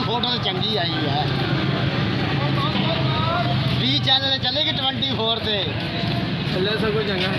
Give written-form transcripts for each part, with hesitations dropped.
Photo चंगी आई है। 20 channel चलेगी 24 से चले सको चंगा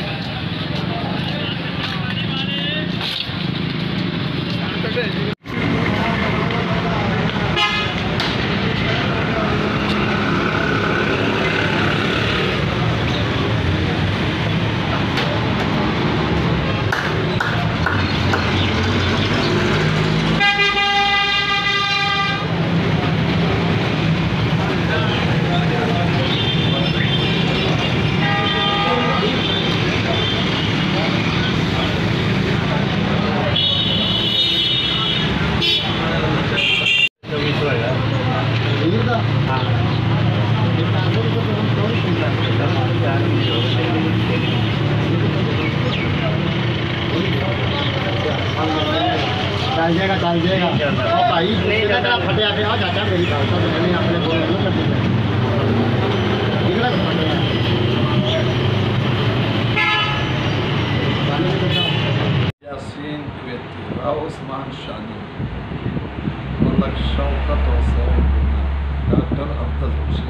चल जाएगा भाई फटे आके आ जाता मेरी अपने यासीन कुवैती और उस्मान शानी मलक शौकत हुसैन डॉक्टर अब्दुल हुसैन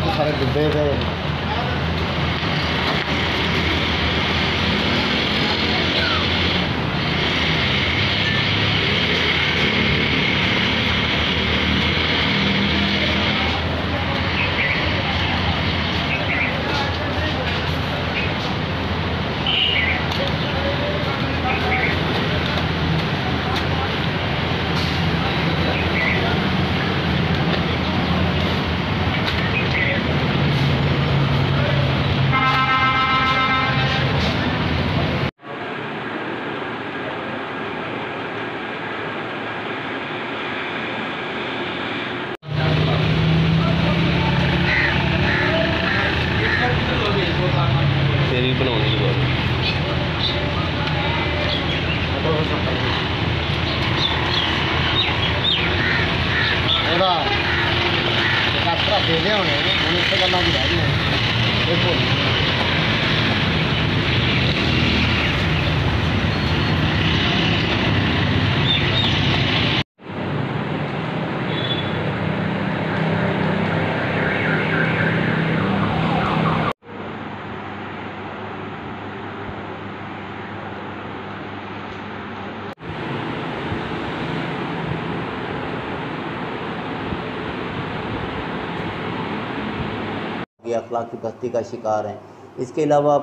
को सारे डिब्बे गए। दे होने इस गल्लां दी रह गई देखो अखलाकी पस्ती का शिकार हैं। इसके अलावा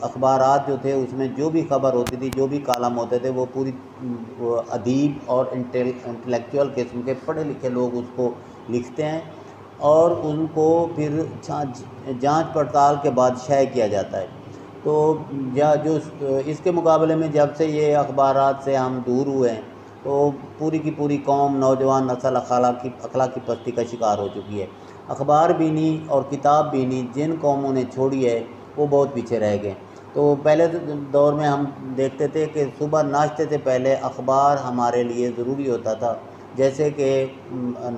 अखबारात जो थे उसमें जो भी खबर होती थी, जो भी कालम होते थे, वो पूरी अदीब और इंटेलेक्चुअल किस्म के पढ़े लिखे लोग उसको लिखते हैं और उनको फिर जांच पड़ताल के बाद शाये किया जाता है। तो जो इसके मुकाबले में जब से ये अखबारात से हम दूर हुए हैं तो पूरी की पूरी कौम नौजवान नस्ल अखलाकी पस्ती का शिकार हो चुकी है। अखबार बीनी और किताब बीनी जिन कौमों ने छोड़ी है वो बहुत पीछे रह गए। तो पहले दौर में हम देखते थे कि सुबह नाश्ते से पहले अखबार हमारे लिए ज़रूरी होता था, जैसे कि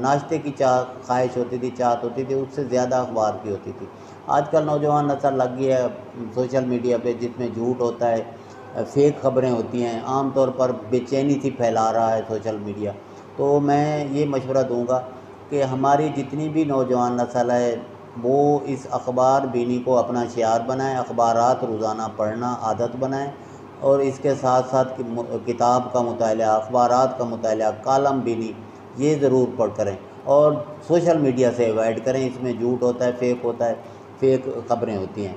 नाश्ते की ख्वाहिश होती थी, चाहत होती थी, उससे ज़्यादा अखबार की होती थी। आजकल नौजवान नस्ल लग गई है सोशल मीडिया पे, जिसमें झूठ होता है, फेक खबरें होती हैं, आम तौर पर बेचैनी सी फैला रहा है सोशल मीडिया। तो मैं ये मशवरा दूंगा कि हमारी जितनी भी नौजवान नस्ल है वो इस अखबार बीनी को अपना शियार बनाएं, अखबारात रोज़ाना पढ़ना आदत बनाएं, और इसके साथ साथ किताब का मुताला, अखबारात का मुताला, कालम बीनी ये ज़रूर पढ़ करें, और सोशल मीडिया से अवॉइड करें, इसमें झूठ होता है, फेक होता है, फेक ख़बरें होती हैं।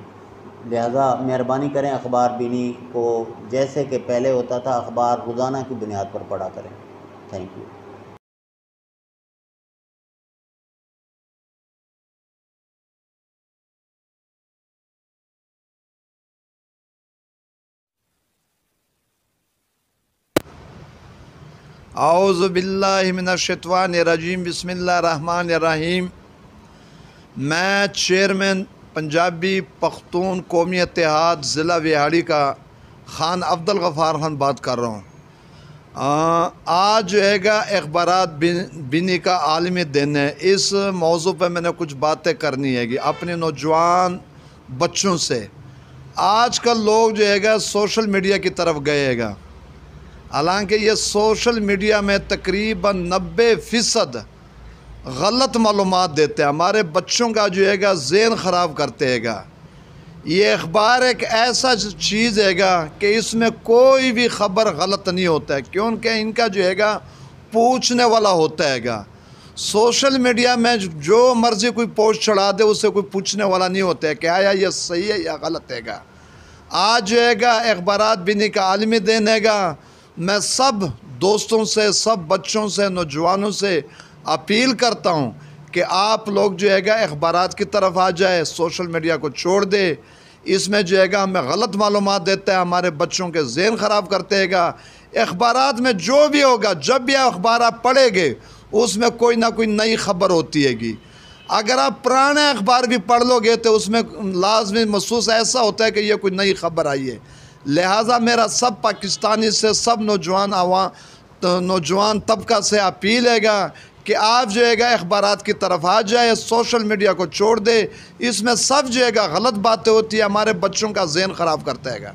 लिहाजा मेहरबानी करें अखबार बीनी को जैसे कि पहले होता था अखबार रोज़ाना की बुनियाद पर पढ़ा करें। Thank you. औज़ु बिल्लाहि मिनश्शैतानिर्रजीम, बिस्मिल्लाहिर्रहमानिर्रहीम। मैं चेयरमैन पंजाबी पख्तून कौमी इत्तेहाद ज़िला विहाड़ी का खान अब्दुल गफ़ार खान बात कर रहा हूँ। आज जो हैगा अखबारात बीनी का आलमी दिन है। इस मौजू पर मैंने कुछ बातें करनी है अपने नौजवान बच्चों से। आजकल लोग जो हैगा सोशल मीडिया की तरफ गए हैगा, हालांकि ये सोशल मीडिया में तकरीबन 90% गलत मालूमात देते हैं, हमारे बच्चों का जो हैगा ज़हन ख़राब करते हैगा। ये अखबार एक ऐसा चीज़ हैगा कि इसमें कोई भी ख़बर गलत नहीं होता है, क्योंकि इनका जो हैगा पूछने वाला होता हैगा। सोशल मीडिया में जो मर्ज़ी कोई पोस्ट चढ़ा दे, उससे कोई पूछने वाला नहीं होता है कि आया ये सही है या गलत हैगा। आज जो हैगा अखबारात बीनी का आलमी दिन हैगा। मैं सब दोस्तों से, सब बच्चों से, नौजवानों से अपील करता हूँ कि आप लोग जो हैगा अखबारात की तरफ आ जाए, सोशल मीडिया को छोड़ दे। इसमें जो हैगा हमें गलत मालूमात देता है, हमारे बच्चों के ज़हन ख़राब करते हैगा। अखबारात में जो भी होगा, जब भी अखबार आप पढ़ेंगे उसमें कोई ना कोई नई ख़बर होती हैगी। अगर आप पुराने अखबार भी पढ़ लोगे तो उसमें लाजमी महसूस ऐसा होता है कि ये कोई नई ख़बर आई है। लिहाजा मेरा सब पाकिस्तानी से, सब नौजवान तबका से अपील हैगा कि आप जो हैगा अखबारात की तरफ आ जाए, सोशल मीडिया को छोड़ दे। इसमें सब जो हैगा गलत बातें होती है, हमारे बच्चों का ज़हन ख़राब करता हैगा।